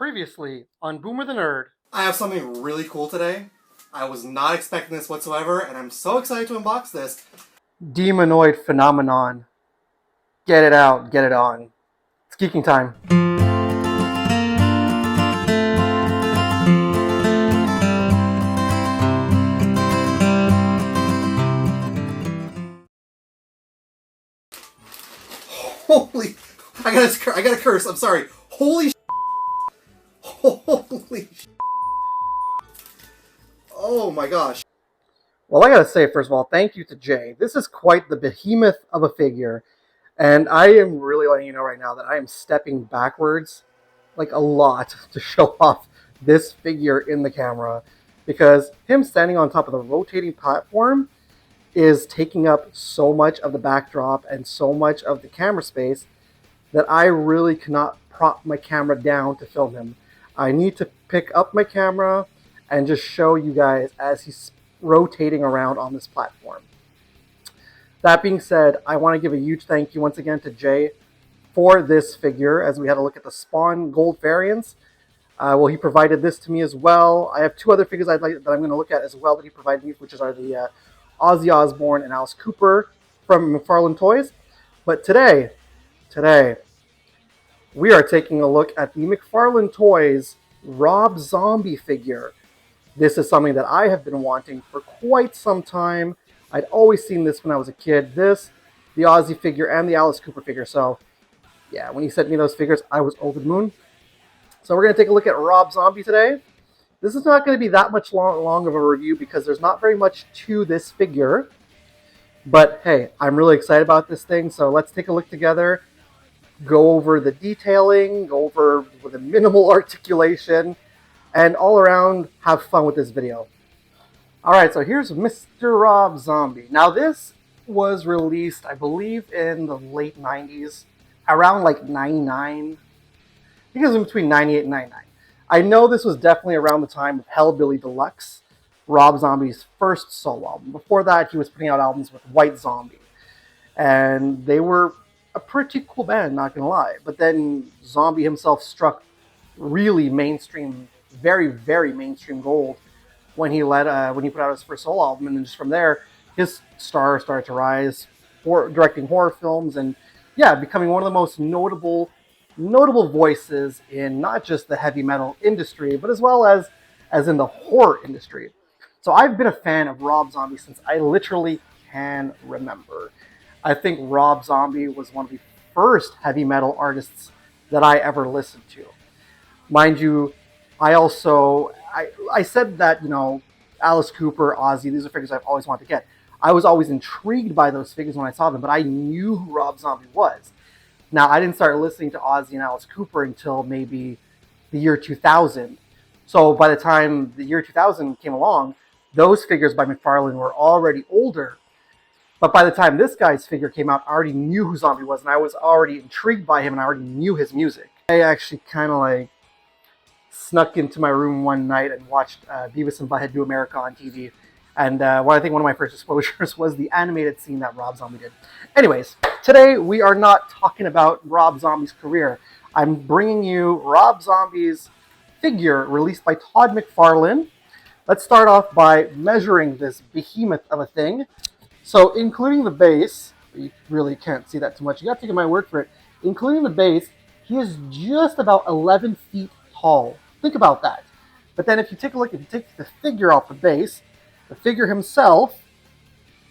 Previously on Boomer the Nerd. I have something really cool today. I was not expecting this whatsoever, and I'm so excited to unbox this. Demonoid phenomenon. Get it out, get it on. It's geeking time. Holy, I gotta curse. I'm sorry. Holy, holy. Oh my gosh. Well, I gotta say, first of all, thank you to Jay. This is quite the behemoth of a figure, and I am really letting you know right now that I am stepping backwards, like a lot, to show off this figure in the camera, because him standing on top of the rotating platform is taking up so much of the backdrop and so much of the camera space that I really cannot prop my camera down to film him. I need to pick up my camera and just show you guys as he's rotating around on this platform. That being said, I want to give a huge thank you once again to Jay for this figure as we had a look at the Spawn Gold variants. Well, he provided this to me as well. I have two other figures that I'm going to look at as well that he provided me, which are the Ozzy Osbourne and Alice Cooper from McFarlane Toys. But today, we are taking a look at the McFarlane Toys Rob Zombie figure. This is something that I have been wanting for quite some time. I'd always seen this when I was a kid. This, the Ozzy figure, and the Alice Cooper figure. So, yeah, when he sent me those figures, I was over the moon. So we're going to take a look at Rob Zombie today. This is not going to be that much long of a review because there's not very much to this figure. But hey, I'm really excited about this thing, so let's take a look together. Go over the detailing, go over the minimal articulation, and all around have fun with this video. Alright, so here's Mr. Rob Zombie. Now this was released, I believe, in the late 90s, around like 99. I think it was in between 98 and 99. I know this was definitely around the time of Hellbilly Deluxe, Rob Zombie's first solo album. Before that, he was putting out albums with White Zombie. And they were a pretty cool band, not gonna lie. But then Zombie himself struck really mainstream, very, very mainstream gold when he put out his first solo album. And then just from there, his star started to rise, directing horror films, and yeah, becoming one of the most notable voices in not just the heavy metal industry, but as well as in the horror industry. So I've been a fan of Rob Zombie since I literally can remember. I think Rob Zombie was one of the first heavy metal artists that I ever listened to. Mind you, I said that, Alice Cooper, Ozzy, these are figures I've always wanted to get. I was always intrigued by those figures when I saw them, but I knew who Rob Zombie was. Now, I didn't start listening to Ozzy and Alice Cooper until maybe the year 2000. So by the time the year 2000 came along, those figures by McFarlane were already older. But by the time this guy's figure came out, I already knew who Zombie was, and I was already intrigued by him, and I already knew his music. I actually kind of snuck into my room one night and watched Beavis and Butthead Do America on TV. And I think one of my first exposures was the animated scene that Rob Zombie did. Anyways, today we are not talking about Rob Zombie's career. I'm bringing you Rob Zombie's figure released by Todd McFarlane. Let's start off by measuring this behemoth of a thing. So including the base, you really can't see that too much. You got to take my word for it. Including the base, he is just about 11 feet tall. Think about that. But then if you take a look, if you take the figure off the base, the figure himself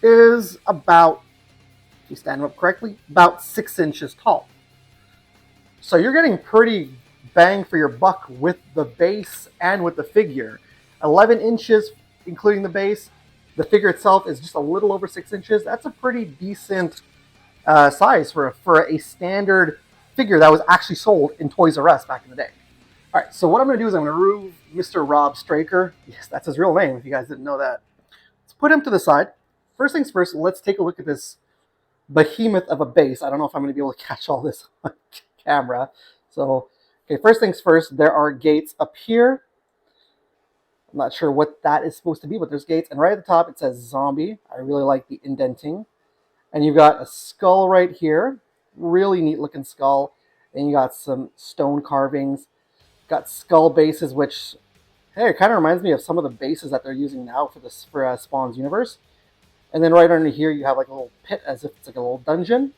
is about, if you stand him up correctly, about 6 inches tall. So you're getting pretty bang for your buck with the base and with the figure. 11 inches, including the base. The figure itself is just a little over 6 inches. That's a pretty decent size for a standard figure that was actually sold in Toys R Us back in the day. All right, so what I'm going to do is I'm going to remove Mr. Rob Straker. Yes, that's his real name, if you guys didn't know that. Let's put him to the side. First things first, let's take a look at this behemoth of a base. I don't know if I'm going to be able to catch all this on camera. So, okay, first things first, there are gates up here. I'm not sure what that is supposed to be, but there's gates. And right at the top, it says Zombie. I really like the indenting. And you've got a skull right here. Really neat looking skull. And you got some stone carvings. Got skull bases, which, hey, it kind of reminds me of some of the bases that they're using now for this for Spawn's universe. And then right under here, you have like a little pit, as if it's like a little dungeon.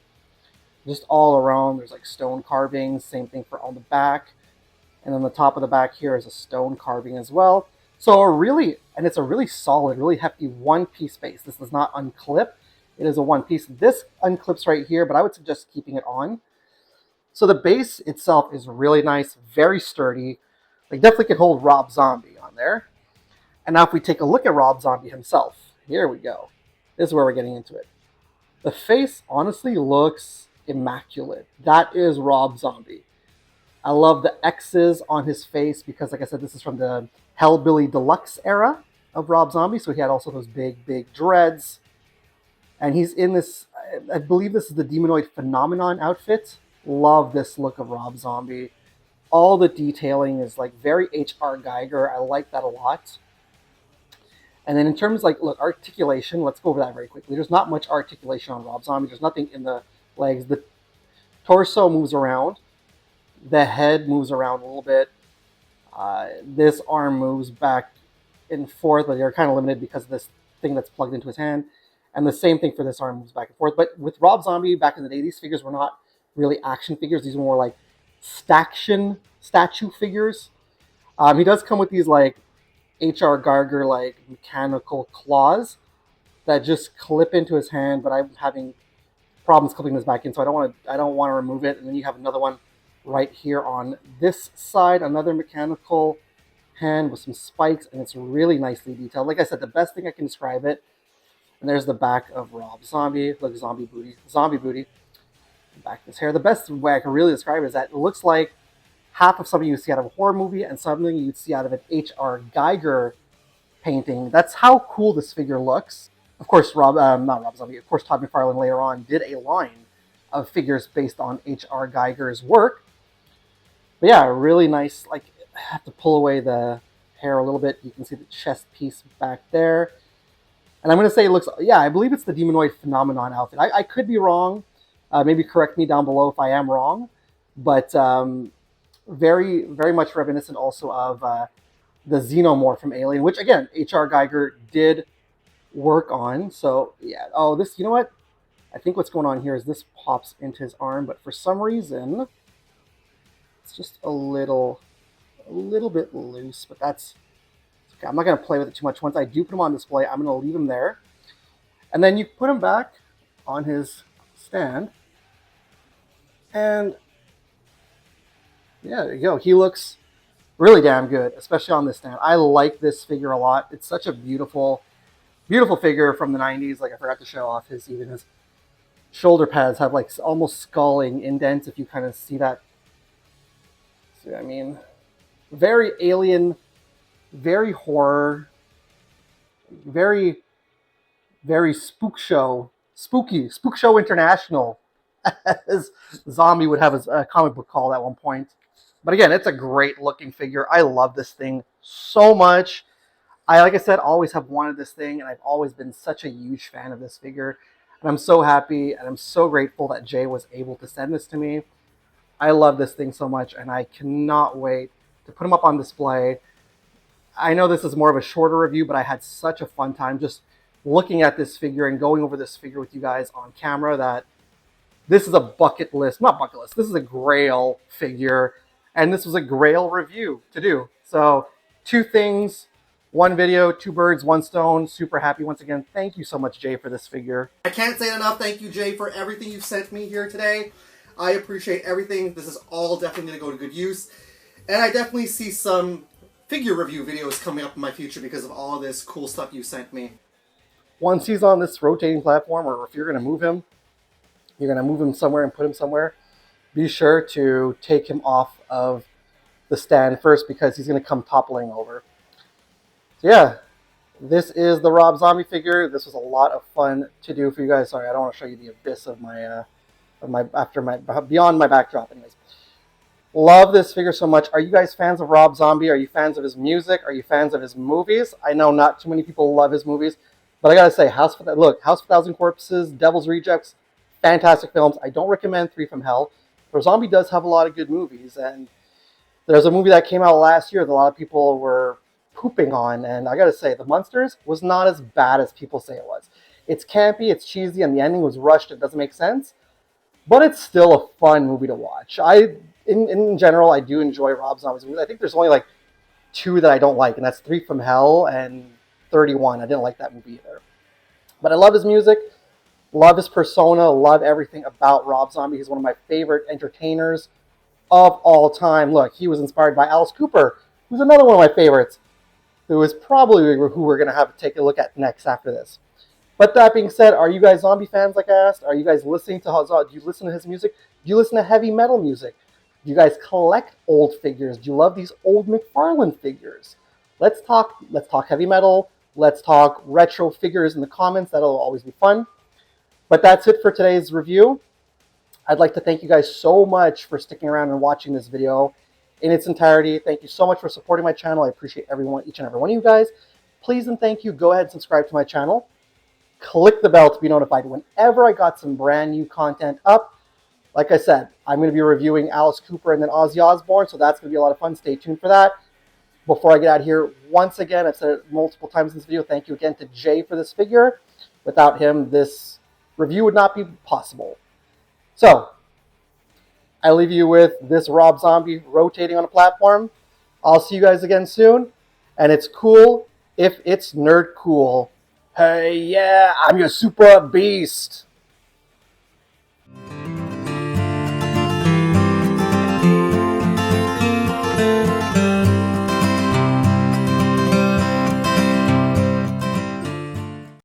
Just all around, there's like stone carvings. Same thing for on the back. And on the top of the back here is a stone carving as well. So it's a really solid, really hefty one-piece base. This does not unclip. It is a one-piece. This unclips right here, but I would suggest keeping it on. So the base itself is really nice, very sturdy. Like definitely could hold Rob Zombie on there. And now if we take a look at Rob Zombie himself, here we go. This is where we're getting into it. The face honestly looks immaculate. That is Rob Zombie. I love the X's on his face because, like I said, this is from the Hellbilly Deluxe era of Rob Zombie. So he had also those big, big dreads. And he's in this, I believe this is the Demonoid Phenomenon outfit. Love this look of Rob Zombie. All the detailing is like very H.R. Geiger. I like that a lot. And then in terms of look, articulation, let's go over that very quickly. There's not much articulation on Rob Zombie. There's nothing in the legs. The torso moves around. The head moves around a little bit. This arm moves back and forth, but they're kind of limited because of this thing that's plugged into his hand. And the same thing for this arm moves back and forth. But with Rob Zombie, back in the day, these figures were not really action figures. These were more like statue figures. He does come with these like H.R. Geiger like mechanical claws that just clip into his hand, but I'm having problems clipping this back in, so I don't want to remove it. And then you have another one right here on this side, another mechanical hand with some spikes, and it's really nicely detailed. Like I said, the best thing I can describe it. And there's the back of Rob Zombie. Look, zombie booty. Back of his hair. The best way I can really describe it is that it looks like half of something you see out of a horror movie and something you'd see out of an H.R. Geiger painting. That's how cool this figure looks. Of course, not Rob Zombie. Of course, Todd McFarlane later on did a line of figures based on H.R. Geiger's work. But yeah, really nice. Like, I have to pull away the hair a little bit. You can see the chest piece back there. And I'm going to say it looks, yeah, I believe it's the Demonoid Phenomenon outfit. I could be wrong. Maybe correct me down below if I am wrong. But very, very much reminiscent also of the Xenomorph from Alien, which, again, H.R. Geiger did work on. So, yeah. Oh, this, you know what? I think what's going on here is this pops into his arm, but for some reason, it's just a little bit loose, but that's okay. I'm not going to play with it too much. Once I do put him on display, I'm going to leave him there. And then you put him back on his stand. And yeah, there you go. He looks really damn good, especially on this stand. I like this figure a lot. It's such a beautiful, beautiful figure from the 90s. Like, I forgot to show off his shoulder pads have like almost sculling indents, if you kind of see that. See what I mean? Very Alien, very horror, very, very spook show international, as Zombie would have a comic book called at one point. But again, it's a great looking figure. I love this thing so much. Like I said, always have wanted this thing, and I've always been such a huge fan of this figure. And I'm so happy, and I'm so grateful that Jay was able to send this to me. I love this thing so much, and I cannot wait to put him up on display. I know this is more of a shorter review, but I had such a fun time just looking at this figure and going over this figure with you guys on camera that this is a this is a Grail figure, and this was a Grail review to do. So 2 things, 1 video, 2 birds, 1 stone. Super happy once again. Thank you so much, Jay, for this figure. I can't say enough. Thank you, Jay, for everything you've sent me here today. I appreciate everything. This is all definitely going to go to good use. And I definitely see some figure review videos coming up in my future because of all of this cool stuff you sent me. Once he's on this rotating platform, or if you're going to move him, you're going to move him somewhere and put him somewhere, be sure to take him off of the stand first because he's going to come toppling over. So yeah, this is the Rob Zombie figure. This was a lot of fun to do for you guys. Sorry, I don't want to show you the abyss of beyond my backdrop. Anyways, love this figure so much. Are you guys fans of Rob Zombie? Are you fans of his music? Are you fans of his movies? I know not too many people love his movies, but I gotta say, House of a 1,000 Corpses, Devil's Rejects, fantastic films. I don't recommend 3 from Hell, but Zombie does have a lot of good movies, and There's a movie that came out last year that a lot of people were pooping on, and I gotta say, The Munsters was not as bad as people say it was. It's campy, it's cheesy, and the ending was rushed. It doesn't make sense, but it's still a fun movie to watch. In general, I do enjoy Rob Zombie's movies. I think there's only like two that I don't like, and that's Three from Hell and 31. I didn't like that movie either. But I love his music, love his persona, love everything about Rob Zombie. He's one of my favorite entertainers of all time. Look, he was inspired by Alice Cooper, who's another one of my favorites, who is probably who we're going to have to take a look at next after this. But that being said, are you guys zombie fans like I asked? Are you guys listening to do you listen to his music? Do you listen to heavy metal music? Do you guys collect old figures? Do you love these old McFarlane figures? Let's talk heavy metal. Let's talk retro figures in the comments. That'll always be fun. But that's it for today's review. I'd like to thank you guys so much for sticking around and watching this video in its entirety. Thank you so much for supporting my channel. I appreciate each and every one of you guys. Please and thank you. Go ahead and subscribe to my channel. Click the bell to be notified whenever I got some brand new content up. Like I said, I'm going to be reviewing Alice Cooper and then Ozzy Osbourne, so that's going to be a lot of fun. Stay tuned for that. Before I get out of here, once again, I've said it multiple times in this video, thank you again to Jay for this figure. Without him, this review would not be possible. So, I leave you with this Rob Zombie rotating on a platform. I'll see you guys again soon. And it's cool if it's nerd cool. Hey, yeah, I'm your super beast.